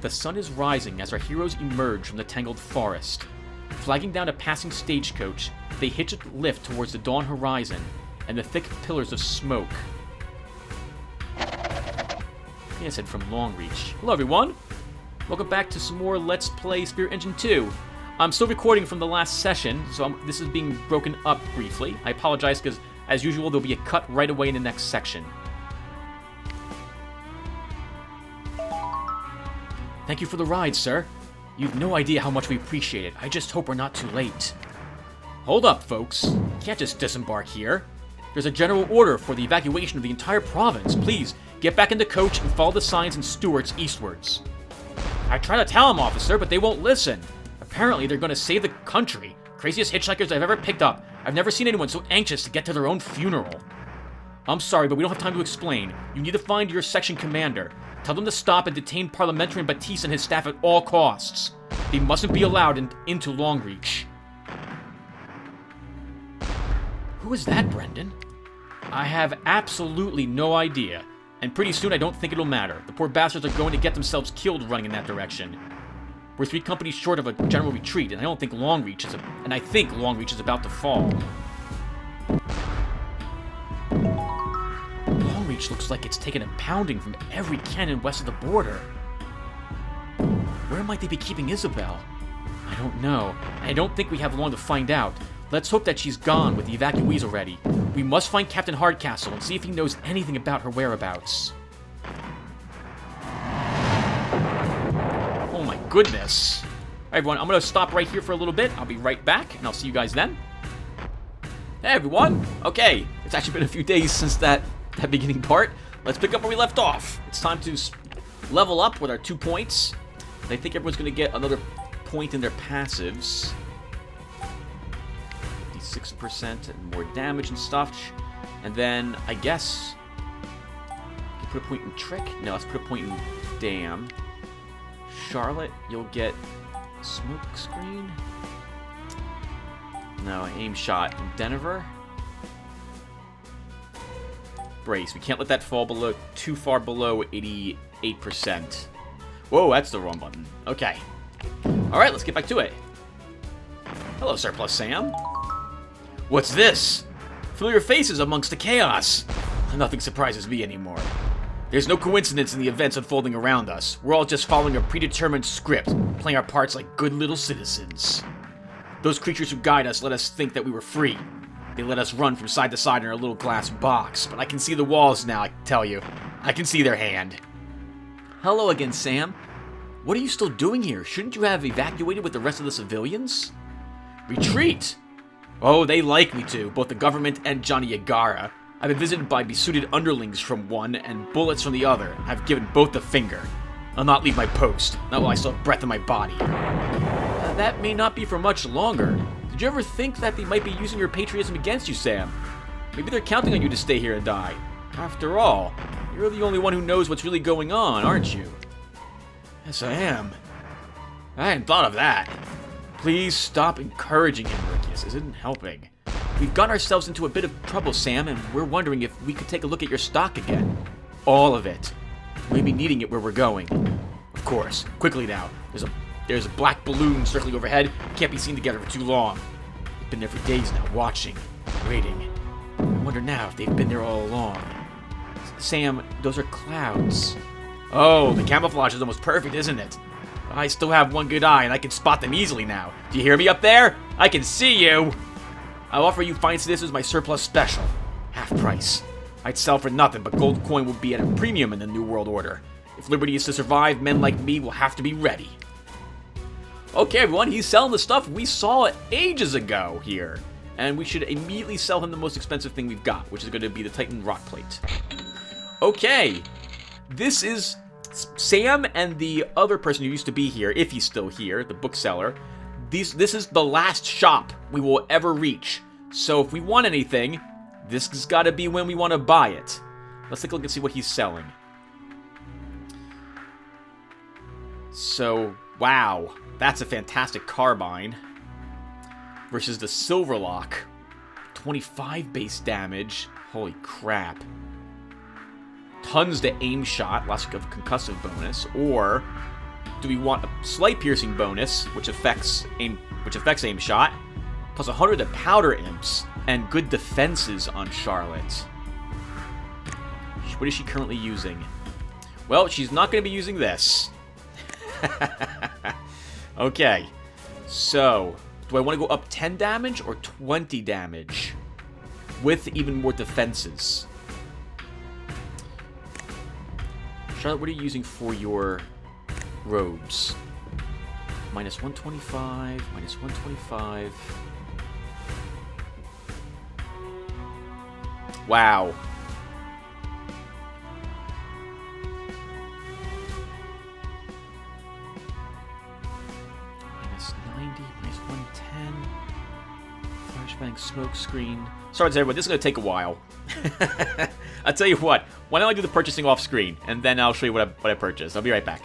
the sun is rising as our heroes emerge from the tangled forest. Flagging down a passing stagecoach, they hitch a lift towards the dawn horizon and the thick pillars of smoke. I said from Longreach. Hello everyone! Welcome back to some more Let's Play Spirit Engine 2. I'm still recording from the last session, so this is being broken up briefly. I apologize because, as usual, there'll be a cut right away in the next section. Thank you for the ride, sir. You've no idea how much we appreciate it. I just hope we're not too late. Hold up, folks. You can't just disembark here. There's a general order for the evacuation of the entire province. Please, get back in the coach and follow the signs and stewards eastwards. I try to tell them, officer, but they won't listen. Apparently, they're going to save the country. Craziest hitchhikers I've ever picked up. I've never seen anyone so anxious to get to their own funeral. I'm sorry, but we don't have time to explain. You need to find your section commander. Tell them to stop and detain Parliamentarian Batiste and his staff at all costs. They mustn't be allowed into Longreach. Who is that, Brendan? I have absolutely no idea. And pretty soon I don't think it'll matter. The poor bastards are going to get themselves killed running in that direction. We're 3 companies short of a general retreat, and I think Longreach is about to fall. Longreach looks like it's taken a pounding from every cannon west of the border. Where might they be keeping Isabel? I don't know. I don't think we have long to find out. Let's hope that she's gone with the evacuees already. We must find Captain Hardcastle and see if he knows anything about her whereabouts. Oh my goodness. Alright everyone, I'm going to stop right here for a little bit. I'll be right back, and I'll see you guys then. Hey everyone! Okay, it's actually been a few days since that beginning part. Let's pick up where we left off. It's time to level up with our 2 points. I think everyone's going to get another point in their passives. 56% and more damage and stuff. And then, I guess, you put a point in Trick? No, let's put a point in Damn. Charlotte, you'll get Smoke Screen? No, Aim Shot. And Denver? Brace. We can't let that fall too far below 88%. Whoa, that's the wrong button. Okay. Alright, let's get back to it. Hello, Surplus Sam. What's this? Familiar faces amongst the chaos. Nothing surprises me anymore. There's no coincidence in the events unfolding around us. We're all just following a predetermined script, playing our parts like good little citizens. Those creatures who guide us let us think that we were free. They let us run from side to side in our little glass box, but I can see the walls now, I tell you. I can see their hand. Hello again, Sam. What are you still doing here? Shouldn't you have evacuated with the rest of the civilians? Retreat? Oh, they like me to, both the government and Johnny Yagara. I've been visited by besuited underlings from one and bullets from the other. I've given both the finger. I'll not leave my post, not while I still have breath in my body. That may not be for much longer. Did you ever think that they might be using your patriotism against you, Sam? Maybe they're counting on you to stay here and die. After all, you're the only one who knows what's really going on, aren't you? Yes, I am. I hadn't thought of that. Please stop encouraging him, Rick. This isn't helping. We've gotten ourselves into a bit of trouble, Sam, and we're wondering if we could take a look at your stock again. All of it. We'll be needing it where we're going. Of course. Quickly now. There's a black balloon circling overhead. Can't be seen together for too long. We've been there for days now, watching, waiting. I wonder now if they've been there all along. Sam, those are clouds. Oh, the camouflage is almost perfect, isn't it? I still have one good eye, and I can spot them easily now. Do you hear me up there? I can see you! I'll offer you fine citizens my surplus special. Half price. I'd sell for nothing, but gold coin will be at a premium in the New World Order. If liberty is to survive, men like me will have to be ready. Okay, everyone, he's selling the stuff we saw ages ago here. And we should immediately sell him the most expensive thing we've got, which is going to be the Titan Rock Plate. Okay. This is Sam and the other person who used to be here, if he's still here, the bookseller. This is the last shop we will ever reach. So if we want anything, this has got to be when we want to buy it. Let's take a look and see what he's selling. So, wow. That's a fantastic carbine. Versus the Silverlock. 25 base damage. Holy crap. Tons to aim shot. Lots of concussive bonus. Or Do we want a slight piercing bonus, which affects aim shot, plus 100 to powder imps, and good defenses on Charlotte? What is she currently using? Well, she's not going to be using this. Okay. So, do I want to go up 10 damage or 20 damage? With even more defenses. Charlotte, what are you using for your robes? Minus 125, minus 125. Wow. Minus 90, minus 110. Flashbang smoke screen. Sorry to everyone, this is going to take a while. I'll tell you what, why don't I do the purchasing off screen, and then I'll show you what I purchased. I'll be right back.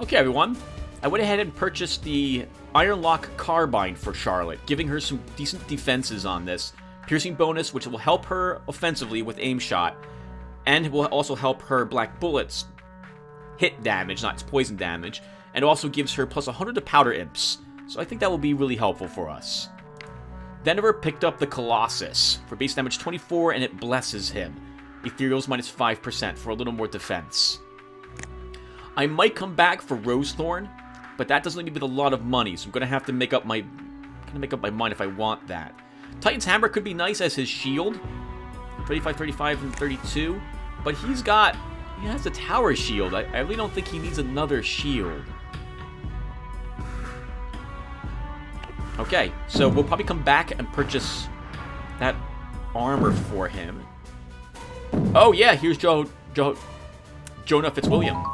Okay, everyone. I went ahead and purchased the Iron Lock Carbine for Charlotte, giving her some decent defenses on this. Piercing bonus, which will help her offensively with aim shot, and will also help her Black Bullets hit damage, not poison damage, and also gives her plus 100 to powder imps. So I think that will be really helpful for us. Denver picked up the Colossus for base damage 24, and it blesses him. Ethereal's minus 5% for a little more defense. I might come back for Rosethorn, but that doesn't leave me with a lot of money, so I'm gonna have to make up my mind if I want that. Titan's Hammer could be nice as his shield, 35, 35, and 32, but he has a tower shield. I really don't think he needs another shield. Okay, so we'll probably come back and purchase that armor for him. Oh yeah, here's Jonah Fitzwilliam.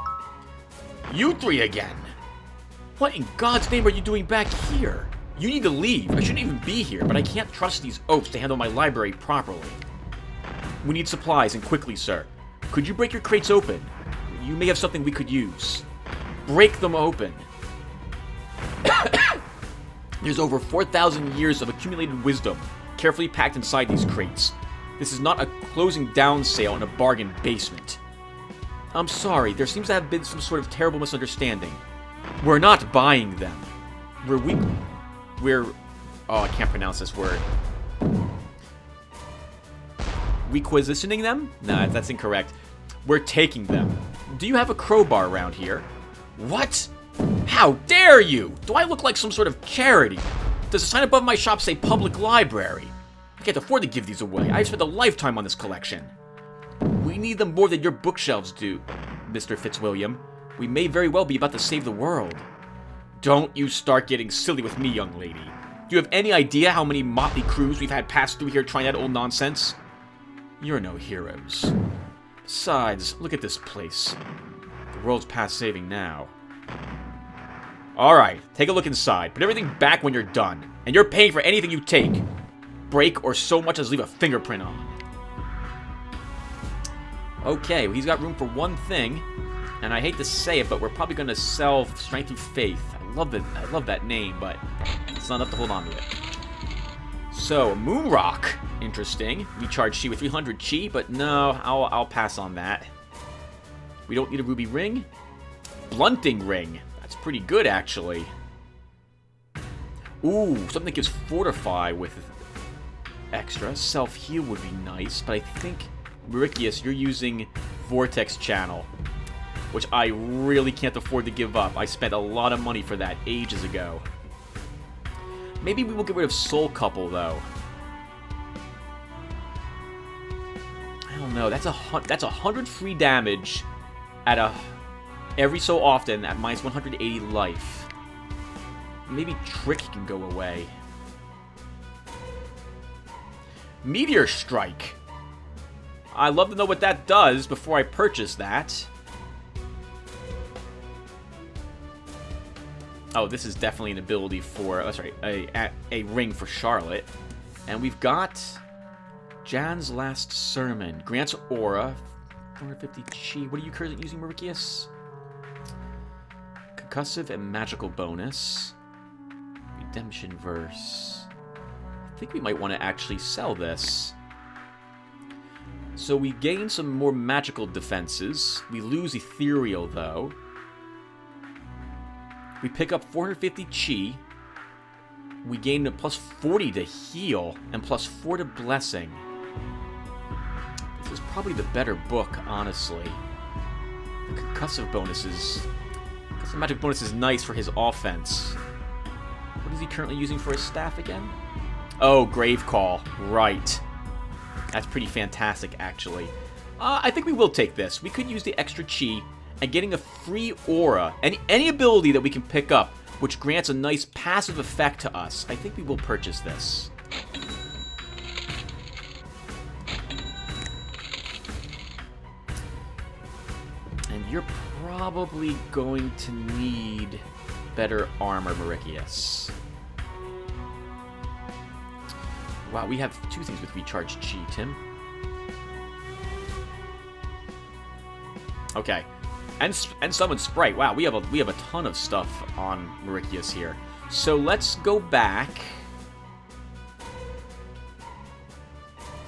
You three again. What in God's name are you doing back here? You need to leave. I shouldn't even be here, but I can't trust these oafs to handle my library properly. We need supplies, and quickly, sir. Could you break your crates open? You may have something we could use. Break them open. There's over 4,000 years of accumulated wisdom carefully packed inside these crates. This is not a closing down sale in a bargain basement. I'm sorry, there seems to have been some sort of terrible misunderstanding. We're not buying them. We're oh, I can't pronounce this word. Requisitioning them? Nah, that's incorrect. We're taking them. Do you have a crowbar around here? What? How dare you? Do I look like some sort of charity? Does the sign above my shop say public library? I can't afford to give these away. I've spent a lifetime on this collection. We need them more than your bookshelves do, Mr. Fitzwilliam. We may very well be about to save the world. Don't you start getting silly with me, young lady. Do you have any idea how many motley crews we've had pass through here trying that old nonsense? You're no heroes. Besides, look at this place. The world's past saving now. Alright, take a look inside. Put everything back when you're done. And you're paying for anything you take. Break or so much as leave a fingerprint on. Okay, well, he's got room for one thing. And I hate to say it, but we're probably going to sell Strength Through Faith. I love that name, but it's not enough to hold on to it. So, Moonrock. Interesting. We charge Chi with 300 Chi, but no, I'll pass on that. We don't need a ruby ring. Blunting ring. That's pretty good, actually. Ooh, something that gives Fortify with extra. Self-heal would be nice, but I think, Mauricius, you're using Vortex Channel, which I really can't afford to give up. I spent a lot of money for that ages ago. Maybe we will get rid of Soul Couple, though. I don't know. That's 100 free damage at every so often at minus 180 life. Maybe Trick can go away. Meteor Strike. I'd love to know what that does before I purchase that. Oh, this is definitely an ability for... Oh, sorry, a ring for Charlotte. And we've got Jan's Last Sermon. Grants Aura. 450 Chi. What are you currently using, Mauricius? Concussive and Magical Bonus. Redemption Verse. I think we might want to actually sell this. So we gain some more magical defenses. We lose Ethereal, though. We pick up 450 chi. We gain a plus 40 to heal and plus 4 to blessing. This is probably the better book, honestly. The concussive bonuses. Concussive magic bonus is nice for his offense. What is he currently using for his staff again? Oh, Grave Call. Right. That's pretty fantastic, actually. I think we will take this. We could use the extra chi and getting a free aura. Any ability that we can pick up which grants a nice passive effect to us. I think we will purchase this. And you're probably going to need better armor, Mauricius. Wow, we have 2 things with recharged chi, Tim. Okay. And summon Sprite. Wow, we have a ton of stuff on Mauricius here. So let's go back.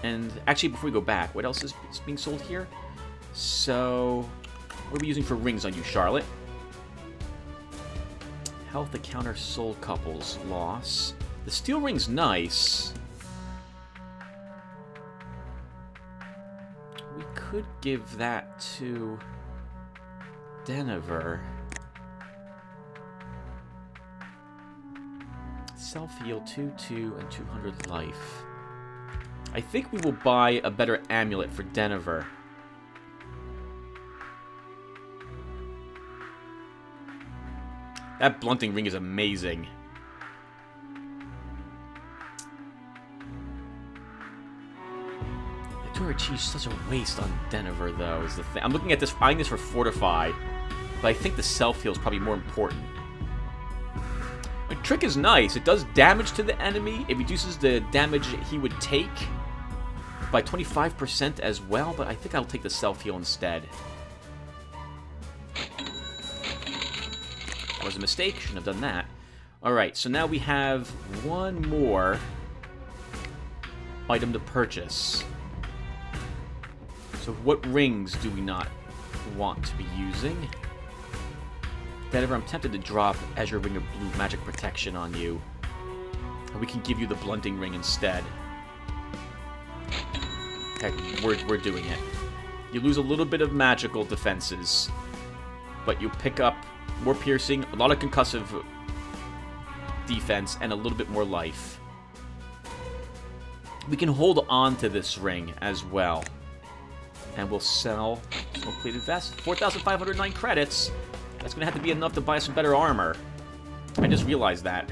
And actually, before we go back, what else is being sold here? So, what are we using for rings on you, Charlotte? Health to counter soul couples loss. The steel ring's nice. We could give that to Denver. Self-heal 2/2 and 200 life. I think we will buy a better amulet for Denver. That blunting ring is amazing. The Torachi is such a waste on Denver, though, is the thing. I'm looking at this, eyeing this for Fortify, but I think the self-heal is probably more important. My trick is nice. It does damage to the enemy. It reduces the damage he would take by 25% as well, but I think I'll take the self-heal instead. That was a mistake. Shouldn't have done that. Alright, so now we have one more item to purchase. So what rings do we not want to be using? Denver, I'm tempted to drop Azure Ring of Blue Magic Protection on you. Or we can give you the Blunting Ring instead. Heck, we're doing it. You lose a little bit of magical defenses, but you pick up more piercing, a lot of concussive defense, and a little bit more life. We can hold on to this ring as well. And we'll sell Smoke Plated Vest. 4,509 credits. That's going to have to be enough to buy some better armor. I just realized that.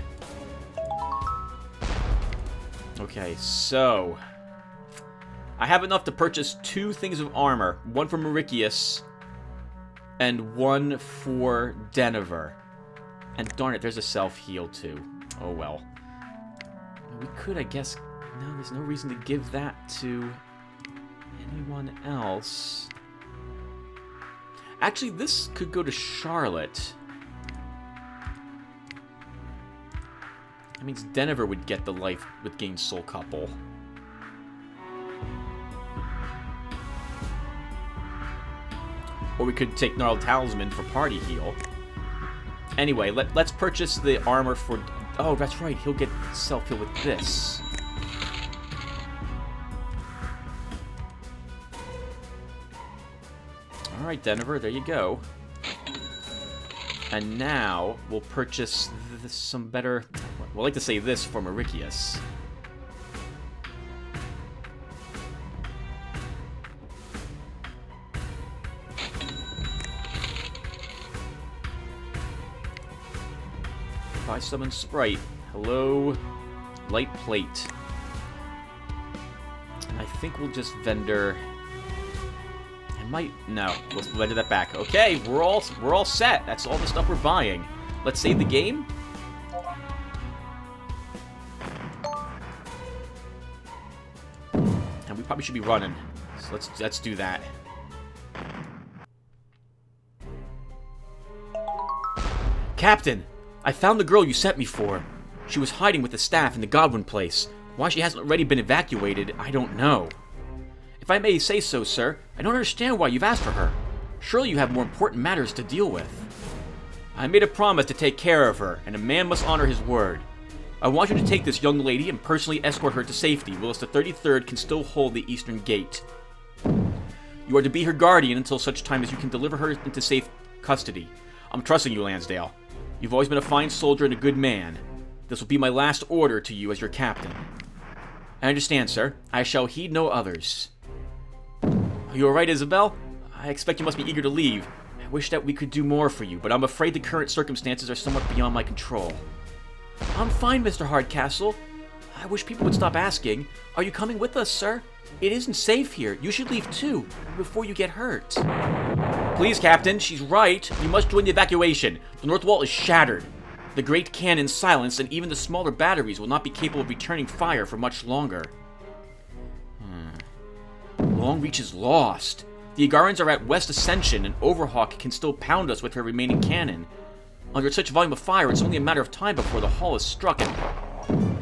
Okay, so I have enough to purchase 2 things of armor. One for Mauricius and one for Denver. And darn it, there's a self-heal too. Oh well. We could, I guess... No, there's no reason to give that to anyone else. Actually, this could go to Charlotte. That means Denver would get the life with gained soul couple. Or we could take Gnarled Talisman for party heal. Anyway, let's purchase the armor for... Oh, that's right. He'll get self-heal with this. Alright, Denver, there you go. And now, we'll purchase some better... Well, I like to say this for Mauricius. Buy summon Sprite. Hello, light plate. And I think we'll just vendor... No, we'll vendor that back. Okay, we're all set. That's all the stuff we're buying. Let's save the game. And we probably should be running. So let's do that. Captain, I found the girl you sent me for. She was hiding with the staff in the Godwin place. Why she hasn't already been evacuated, I don't know. If I may say so, sir, I don't understand why you've asked for her. Surely you have more important matters to deal with. I made a promise to take care of her, and a man must honor his word. I want you to take this young lady and personally escort her to safety, whilst the 33rd can still hold the eastern gate. You are to be her guardian until such time as you can deliver her into safe custody. I'm trusting you, Lansdale. You've always been a fine soldier and a good man. This will be my last order to you as your captain. I understand, sir. I shall heed no others. Are you alright, Isabel? I expect you must be eager to leave. I wish that we could do more for you, but I'm afraid the current circumstances are somewhat beyond my control. I'm fine, Mr. Hardcastle. I wish people would stop asking. Are you coming with us, sir? It isn't safe here. You should leave too, before you get hurt. Please, Captain, she's right. You must join the evacuation. The north wall is shattered. The great cannon silenced, and even the smaller batteries will not be capable of returning fire for much longer. Longreach is lost. The Agarans are at West Ascension, and Overhawk can still pound us with her remaining cannon. Under such volume of fire, it's only a matter of time before the hull is struck and...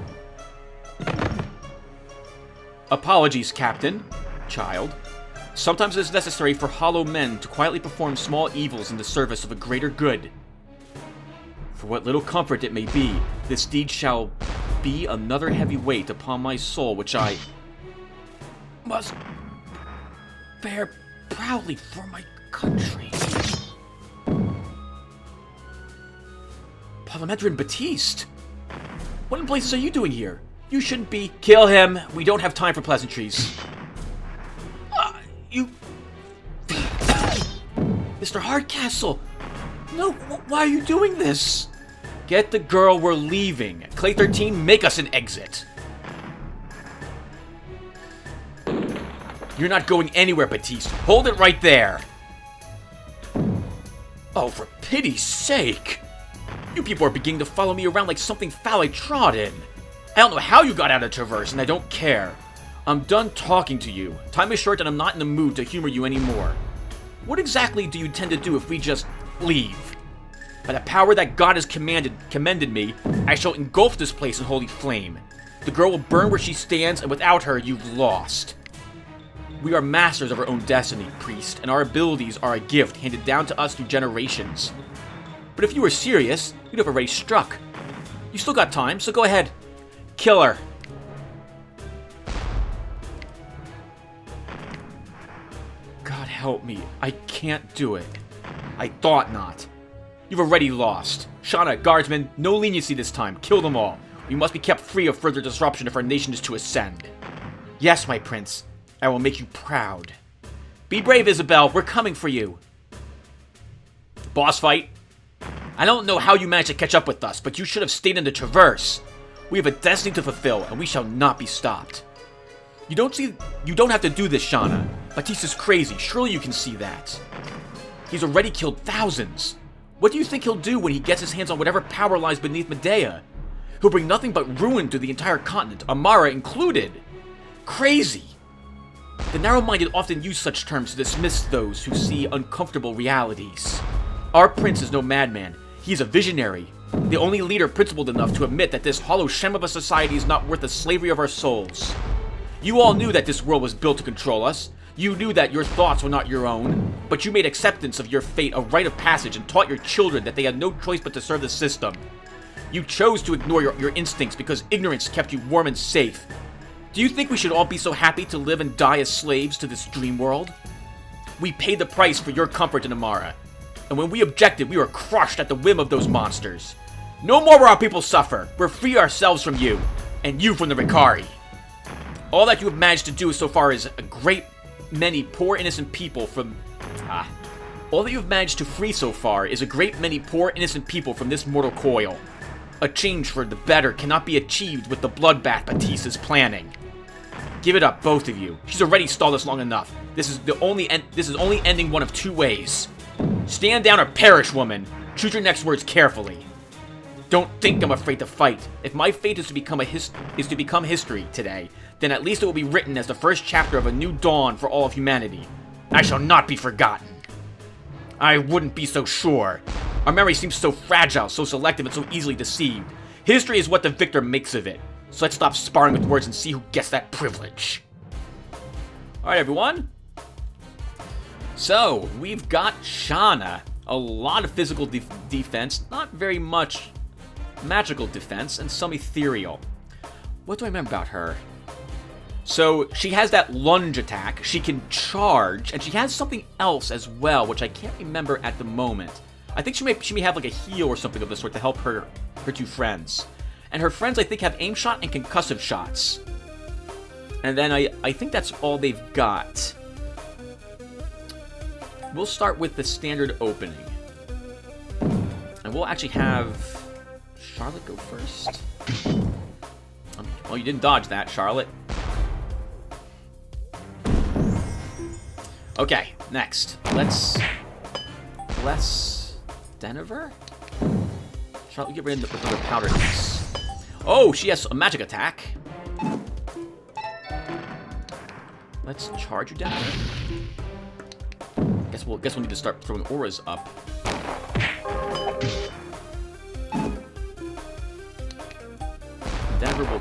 Apologies, Captain. Child. Sometimes it is necessary for hollow men to quietly perform small evils in the service of a greater good. For what little comfort it may be, this deed shall be another heavy weight upon my soul, which I must bear proudly for my country. Parliamentarian Baptiste! What in blazes are you doing here? You shouldn't be... Kill him! We don't have time for pleasantries. You... Mr. Hardcastle! No, why are you doing this? Get the girl, we're leaving. Clay 13, make us an exit. You're not going anywhere, Baptiste. Hold it right there. Oh, for pity's sake. You people are beginning to follow me around like something foul I trod in. I don't know how you got out of Traverse, and I don't care. I'm done talking to you. Time is short and I'm not in the mood to humor you anymore. What exactly do you intend to do if we just leave? By the power that God has commended me, I shall engulf this place in holy flame. The girl will burn where she stands, and without her, you've lost. We are masters of our own destiny, priest, and our abilities are a gift handed down to us through generations. But if you were serious, you'd have already struck. You still got time, so go ahead. Kill her. God help me, I can't do it. I thought not. You've already lost. Shauna, guardsmen, no leniency this time. Kill them all. We must be kept free of further disruption if our nation is to ascend. Yes, my prince. I will make you proud. Be brave, Isabel. We're coming for you. Boss fight? I don't know how you managed to catch up with us, but you should have stayed in the Traverse. We have a destiny to fulfill, and we shall not be stopped. You don't have to do this, Shauna. Baptiste is crazy. Surely you can see that. He's already killed thousands. What do you think he'll do when he gets his hands on whatever power lies beneath Medea? He'll bring nothing but ruin to the entire continent, Amara included. Crazy. The narrow-minded often use such terms to dismiss those who see uncomfortable realities. Our prince is no madman. He is a visionary. The only leader principled enough to admit that this hollow sham of a society is not worth the slavery of our souls. You all knew that this world was built to control us. You knew that your thoughts were not your own, but you made acceptance of your fate a rite of passage and taught your children that they had no choice but to serve the system. You chose to ignore your instincts because ignorance kept you warm and safe. Do you think we should all be so happy to live and die as slaves to this dream world? We paid the price for your comfort in Amara, and when we objected, we were crushed at the whim of those monsters. No more will our people suffer. We're free ourselves from you, and you from the Ricari. All that you have managed to do so far is a great many poor innocent people from... All that you have managed to free so far is a great many poor innocent people from this mortal coil. A change for the better cannot be achieved with the bloodbath Baptiste is planning. Give it up, both of you. She's already stalled us long enough. This is only ending one of two ways. Stand down or perish, woman. Choose your next words carefully. Don't think I'm afraid to fight. If my fate is to become history today, then at least it will be written as the first chapter of a new dawn for all of humanity. I shall not be forgotten. I wouldn't be so sure. Our memory seems so fragile, so selective, and so easily deceived. History is what the victor makes of it. So let's stop sparring with words and see who gets that privilege. Alright, everyone. So, we've got Shauna. A lot of physical defense, not very much magical defense, and some ethereal. What do I remember about her? So, she has that lunge attack, she can charge, and she has something else as well, which I can't remember at the moment. I think she may have like a heal or something of the sort to help her two friends. And her friends, I think, have aim shot and concussive shots. And then I think that's all they've got. We'll start with the standard opening. And we'll actually have Charlotte go first. Well, you didn't dodge that, Charlotte. Okay, next. Let's bless Denver. Charlotte, get rid of the powder imps. Oh, she has a magic attack. Let's charge you, Denver. Guess we'll need to start throwing auras up. Denver will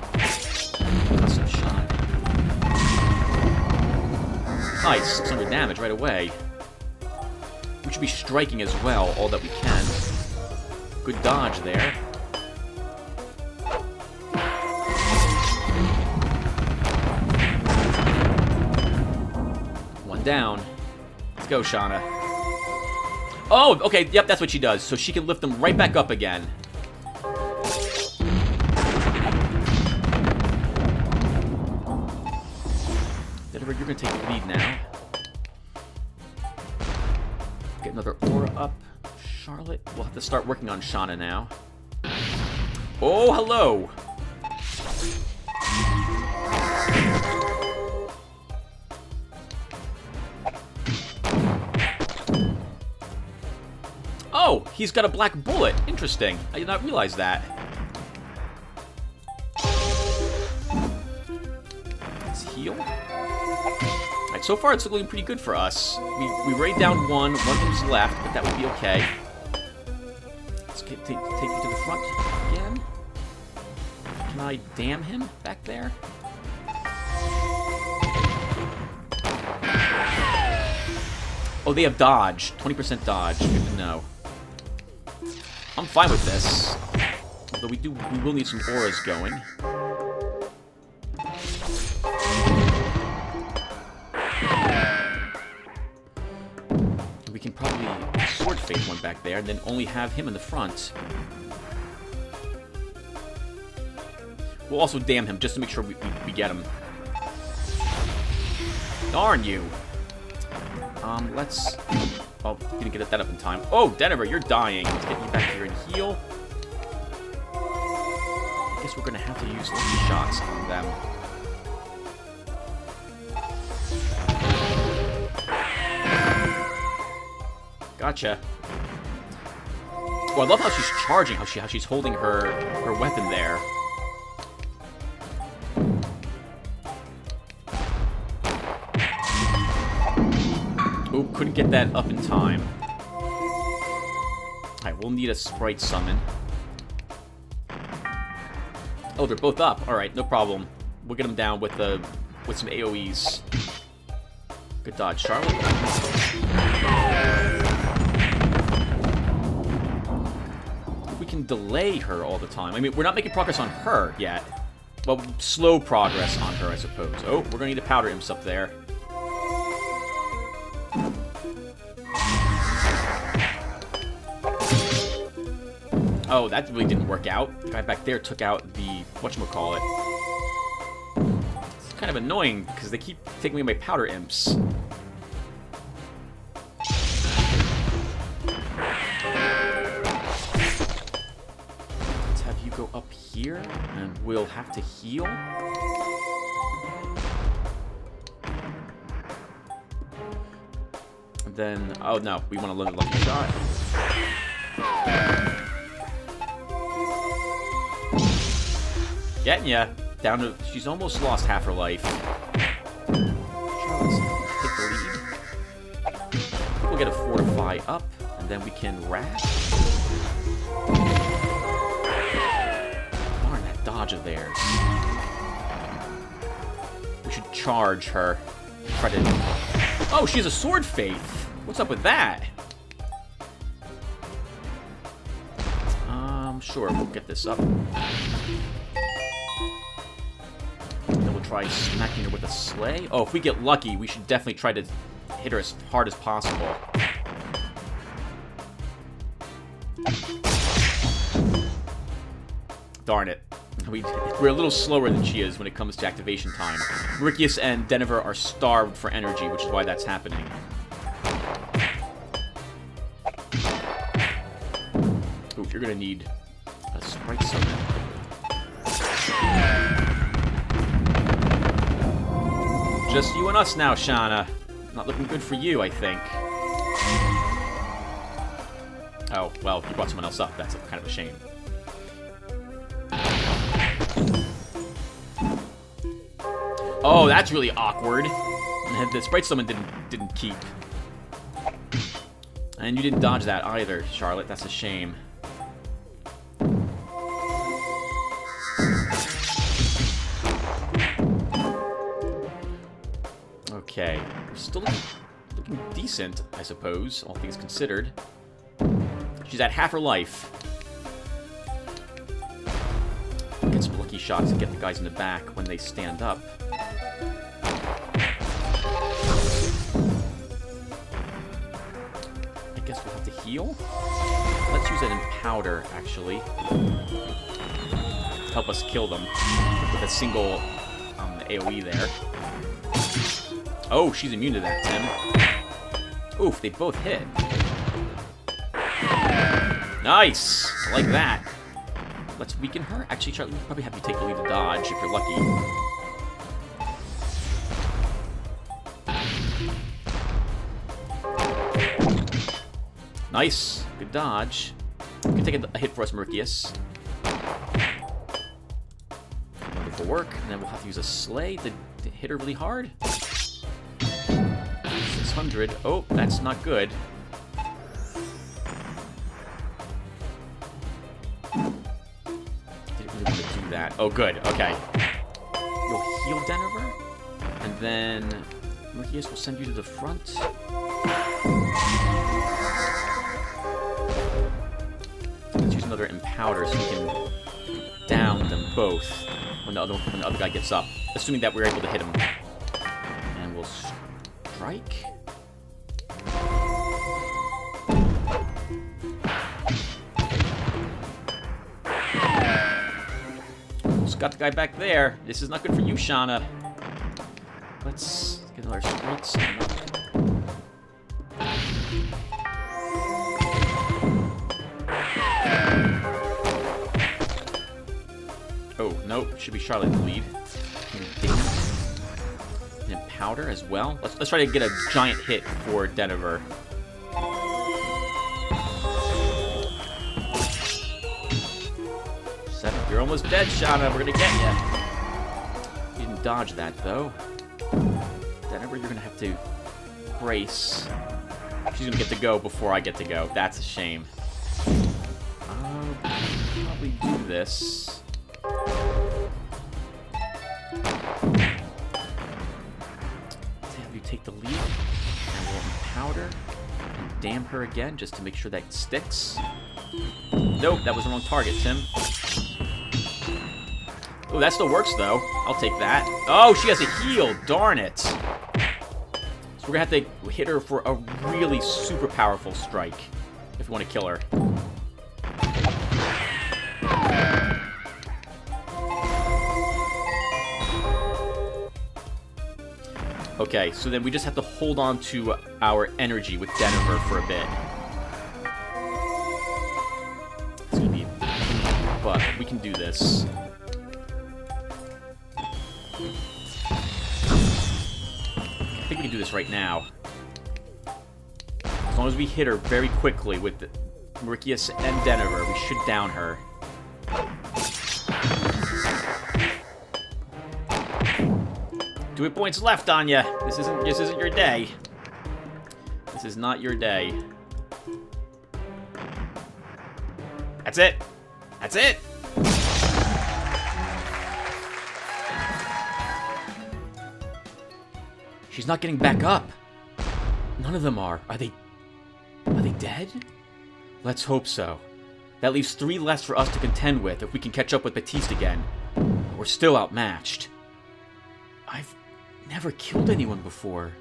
custom shot. Nice, 600 damage right away. We should be striking as well, all that we can. Good dodge there. One down. Let's go, Shauna. Oh, okay, yep, that's what she does. So she can lift them right back up again. Denver, you're going to take the lead now. Get another aura up. Charlotte, we'll have to start working on Shauna now. Oh, hello! Oh, he's got a black bullet. Interesting. I did not realize that. Let's heal. Alright, so far it's looking pretty good for us. We raid down one of them's left, but that would be okay. Let's take you to the front again. Can I damn him back there? Oh, they have dodge. 20% dodge. Good to know. I'm fine with this. Although we will need some auras going. We can probably sword fade one back there and then only have him in the front. We'll also damn him just to make sure we get him. Darn you. Let's... Oh, didn't get that up in time. Oh, Denver, you're dying. Let's get you back here and heal. I guess we're going to have to use lucky shots on them. Gotcha. Oh, I love how she's charging, how she's holding her weapon there. Oh, couldn't get that up in time. Alright, we'll need a sprite summon. Oh, they're both up. Alright, no problem. We'll get them down with some AoEs. Good dodge, Charlotte. We can delay her all the time. I mean, we're not making progress on her yet. Well, slow progress on her, I suppose. Oh, we're gonna need a powder imps up there. Oh, that really didn't work out. The guy back there took out the whatchamacallit. It's kind of annoying because they keep taking away my powder imps. Let's have you go up here, and we'll have to heal. And then, oh no, we want to load a lucky shot. Getting ya. Down to... She's almost lost half her life. Charlotte's take the lead. We'll get a fortify up, and then we can wrap. Darn, that dodge of theirs. We should charge her. Try to... Oh, she has a sword faith. What's up with that? Sure, we'll get this up. Then we'll try smacking her with a sleigh. Oh, if we get lucky, we should definitely try to hit her as hard as possible. Darn it. We're a little slower than she is when it comes to activation time. Rikius and Denver are starved for energy, which is why that's happening. Ooh, you're gonna need a sprite summon. Just you and us now, Shauna. Not looking good for you, I think. Oh, well, you brought someone else up. That's kind of a shame. Oh, that's really awkward. The sprite summon didn't keep. And you didn't dodge that either, Charlotte. That's a shame. Okay. We're still looking decent, I suppose, all things considered. She's at half her life. Get some lucky shots to get the guys in the back when they stand up. I guess we'll have to heal. Let's use it in powder, actually. Help us kill them with a single AoE there. Oh, she's immune to that, Tim. Oof, they both hit. Nice! I like that. Let's weaken her. Actually, Charlie, we'll probably have you take the lead to dodge if you're lucky. Nice. Good dodge. You can take a hit for us, Mercius. Wonderful work. And then we'll have to use a sleigh to hit her really hard. 600. Oh, that's not good. Didn't really want to do that. Oh, good. Okay. You'll heal Denver, and then Mercius will send you to the front. Let's use another Empowder so we can down them both when the other guy gets up, assuming that we're able to hit him. And we'll strike. Got the guy back there. This is not good for you, Shauna. Let's get another sprite summon up. Oh, nope. Should be Charlotte in the lead. And powder as well. Let's try to get a giant hit for Denver. You're almost dead, Shauna. We're gonna get you. You didn't dodge that, though. Denver, you're gonna have to brace. She's gonna get to go before I get to go. That's a shame. I'll probably do this. Let's have you take the lead. And we'll powder and damn her again just to make sure that sticks. Nope, that was the wrong target, Tim. Oh, that still works, though. I'll take that. Oh, she has a heal. Darn it. So we're going to have to hit her for a really super powerful strike if we want to kill her. Okay, so then we just have to hold on to our energy with Denver for a bit. It's going to be... But we can do this. I think we can do this right now. As long as we hit her very quickly with Mercius and Denver, we should down her. 2 hit points left on you. This isn't your day. This is not your day. That's it. That's it. She's not getting back up. None of them are. Are they dead? Let's hope so. That leaves 3 less for us to contend with if we can catch up with Baptiste again. We're still outmatched. I've never killed anyone before.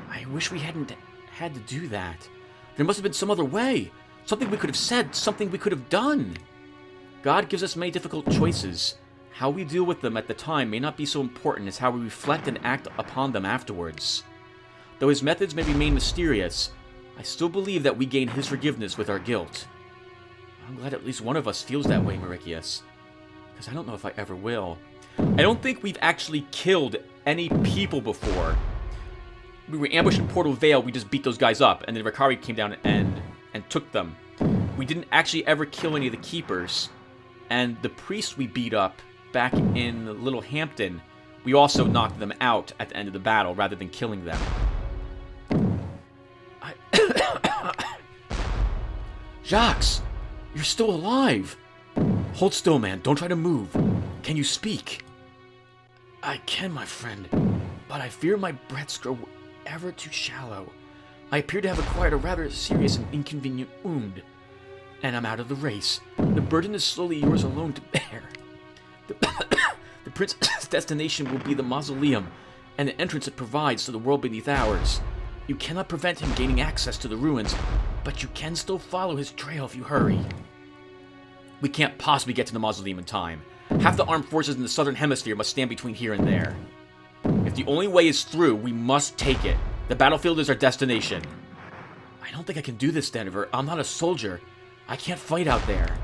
I wish we hadn't had to do that. There must have been some other way. Something we could have said, something we could have done. God gives us many difficult choices. How we deal with them at the time may not be so important as how we reflect and act upon them afterwards. Though his methods may remain mysterious, I still believe that we gain his forgiveness with our guilt. I'm glad at least one of us feels that way, Mauritius. Because I don't know if I ever will. I don't think we've actually killed any people before. We were ambushed in Portal Vale, we just beat those guys up, and then Ricari came down and took them. We didn't actually ever kill any of the Keepers. And the priests we beat up back in Little Hampton, we also knocked them out at the end of the battle rather than killing them. Jacques! You're still alive! Hold still, man. Don't try to move. Can you speak? I can, my friend, but I fear my breaths grow ever too shallow. I appear to have acquired a rather serious and inconvenient wound, and I'm out of the race. The burden is slowly yours alone to bear. The prince's destination will be the mausoleum, and the entrance it provides to the world beneath ours. You cannot prevent him gaining access to the ruins, but you can still follow his trail if you hurry. We can't possibly get to the mausoleum in time. Half the armed forces in the southern hemisphere must stand between here and there. If the only way is through, we must take it. The battlefield is our destination. I don't think I can do this, Denver. I'm not a soldier. I can't fight out there.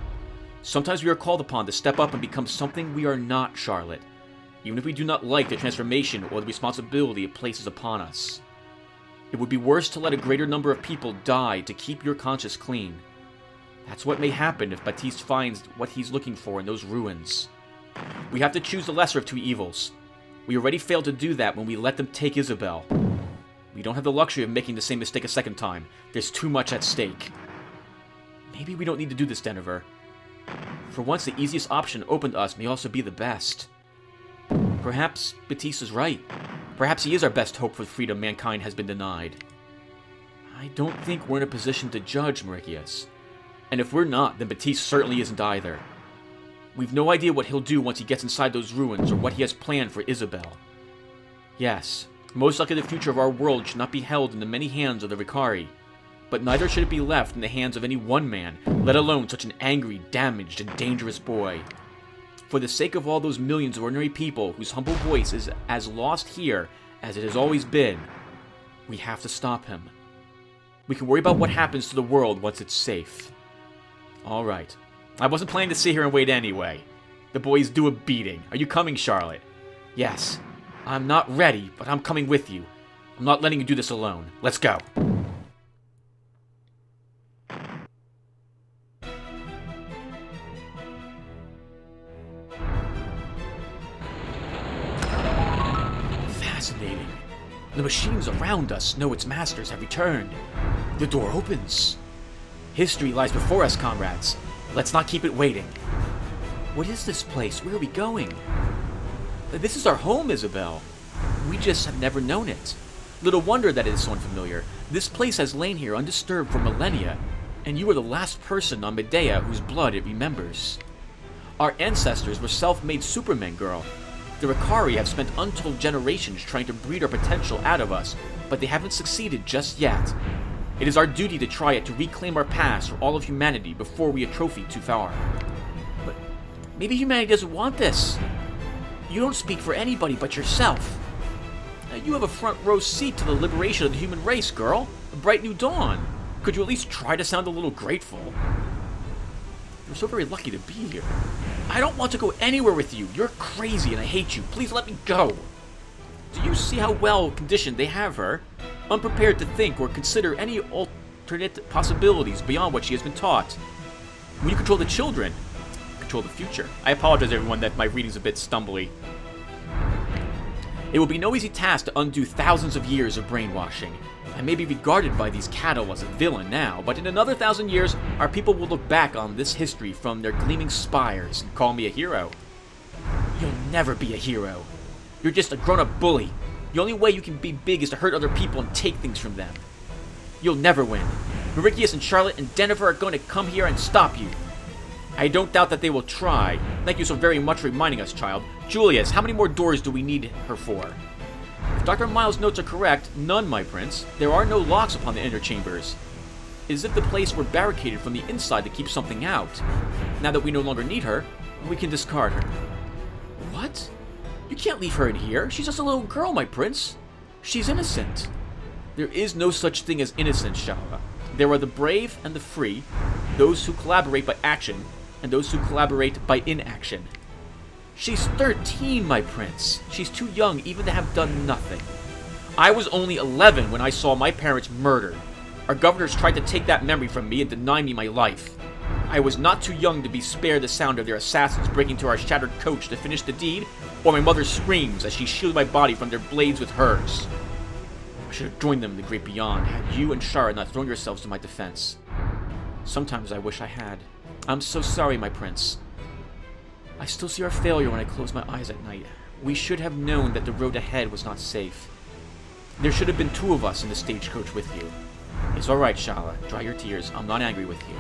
Sometimes we are called upon to step up and become something we are not, Charlotte, even if we do not like the transformation or the responsibility it places upon us. It would be worse to let a greater number of people die to keep your conscience clean. That's what may happen if Baptiste finds what he's looking for in those ruins. We have to choose the lesser of 2 evils. We already failed to do that when we let them take Isabel. We don't have the luxury of making the same mistake a second time. There's too much at stake. Maybe we don't need to do this, Denver. For once, the easiest option open to us may also be the best. Perhaps Baptiste is right. Perhaps he is our best hope for the freedom mankind has been denied. I don't think we're in a position to judge, Mauritius. And if we're not, then Baptiste certainly isn't either. We've no idea what he'll do once he gets inside those ruins or what he has planned for Isabel. Yes, most likely the future of our world should not be held in the many hands of the Ricari, but neither should it be left in the hands of any one man, let alone such an angry, damaged, and dangerous boy. For the sake of all those millions of ordinary people whose humble voice is as lost here as it has always been, we have to stop him. We can worry about what happens to the world once it's safe. Alright. I wasn't planning to sit here and wait anyway. The boys do a beating. Are you coming, Charlotte? Yes. I'm not ready, but I'm coming with you. I'm not letting you do this alone. Let's go. Fascinating. The machines around us know its masters have returned. The door opens. History lies before us, comrades. Let's not keep it waiting. What is this place? Where are we going? This is our home, Isabel. We just have never known it. Little wonder that it is so unfamiliar. This place has lain here undisturbed for millennia, and you are the last person on Medea whose blood it remembers. Our ancestors were self-made supermen, girl. The Ricari have spent untold generations trying to breed our potential out of us, but they haven't succeeded just yet. It is our duty to try it to reclaim our past for all of humanity before we atrophy too far. But maybe humanity doesn't want this. You don't speak for anybody but yourself. You have a front row seat to the liberation of the human race, girl. A bright new dawn. Could you at least try to sound a little grateful? You're so very lucky to be here. I don't want to go anywhere with you. You're crazy and I hate you. Please let me go. Do you see how well conditioned they have her? Unprepared to think or consider any alternate possibilities beyond what she has been taught. When you control the children, you control the future. I apologize, everyone, that my reading's a bit stumbly. It will be no easy task to undo thousands of years of brainwashing. I may be regarded by these cattle as a villain now, but in another 1,000 years, our people will look back on this history from their gleaming spires and call me a hero. You'll never be a hero. You're just a grown-up bully. The only way you can be big is to hurt other people and take things from them. You'll never win. Mauritius and Charlotte and Denver are going to come here and stop you. I don't doubt that they will try. Thank you so very much for reminding us, child. Julius, how many more doors do we need her for? If Dr. Miles' notes are correct, none, my prince. There are no locks upon the inner chambers. It is as if the place were barricaded from the inside to keep something out. Now that we no longer need her, we can discard her. What? You can't leave her in here. She's just a little girl, my prince. She's innocent. There is no such thing as innocence, Shala. There are the brave and the free, those who collaborate by action, and those who collaborate by inaction. She's 13, my prince. She's too young even to have done nothing. I was only 11 when I saw my parents murdered. Our governors tried to take that memory from me and deny me my life. I was not too young to be spared the sound of their assassins breaking into our shattered coach to finish the deed, or my mother's screams as she shielded my body from their blades with hers. I should have joined them in the great beyond, had you and Shara not thrown yourselves to my defense. Sometimes I wish I had. I'm so sorry, my prince. I still see our failure when I close my eyes at night. We should have known that the road ahead was not safe. There should have been 2 of us in the stagecoach with you. It's alright, Shala. Dry your tears. I'm not angry with you.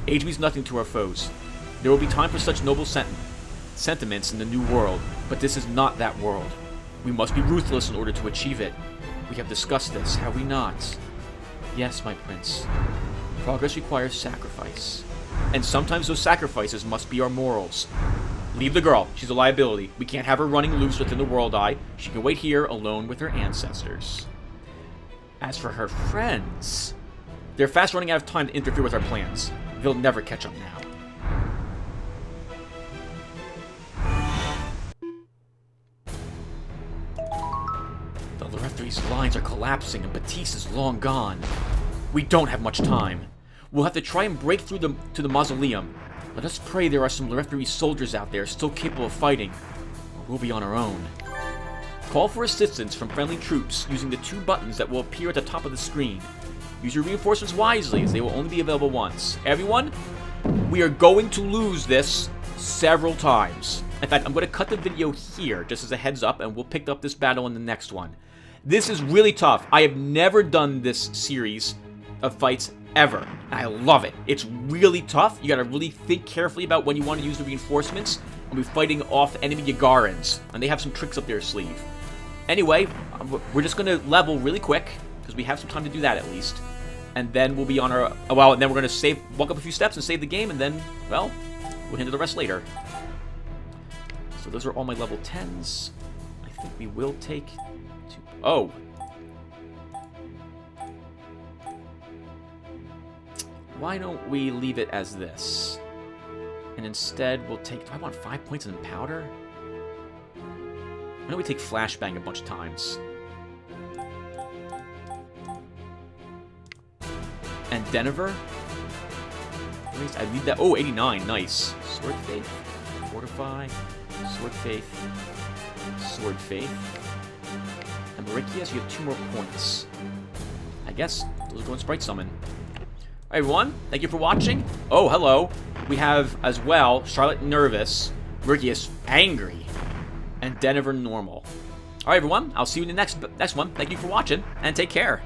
Age means nothing to our foes. There will be time for such noble sentiments in the new world, but this is not that world. We must be ruthless in order to achieve it. We have discussed this, have we not? Yes, my prince. Progress requires sacrifice. And sometimes those sacrifices must be our morals. Leave the girl. She's a liability. We can't have her running loose within the World Eye. She can wait here alone with her ancestors. As for her friends, they're fast running out of time to interfere with our plans. They'll never catch up now. The Lotaeri's lines are collapsing and Batiste is long gone. We don't have much time. We'll have to try and break through to the mausoleum. Let us pray there are some Lotaeri soldiers out there still capable of fighting, or we'll be on our own. Call for assistance from friendly troops using the 2 buttons that will appear at the top of the screen. Use your reinforcements wisely, as they will only be available once. Everyone, we are going to lose this several times. In fact, I'm going to cut the video here, just as a heads up, and we'll pick up this battle in the next one. This is really tough. I have never done this series of fights ever, and I love it. It's really tough. You got to really think carefully about when you want to use the reinforcements, and we're fighting off enemy Yagarans, and they have some tricks up their sleeve. Anyway, we're just going to level really quick, because we have some time to do that at least. And then we'll be on our... Well, and then we're going to walk up a few steps and save the game, and then, well, we'll handle the rest later. So those are all my level 10s. I think we will take... Oh. Why don't we leave it as this? And instead, we'll take... Do I want 5 points in powder? Why don't we take Flashbang a bunch of times? And Denver? I need that. Oh, 89. Nice. Sword Faith. Fortify. Sword Faith. Sword Faith. And Mauritius, you have 2 more points. I guess those are going Sprite Summon. Alright, everyone. Thank you for watching. Oh, hello. We have, as well, Charlotte Nervous, Mauritius Angry, and Denver Normal. Alright, everyone. I'll see you in the next one. Thank you for watching, and take care.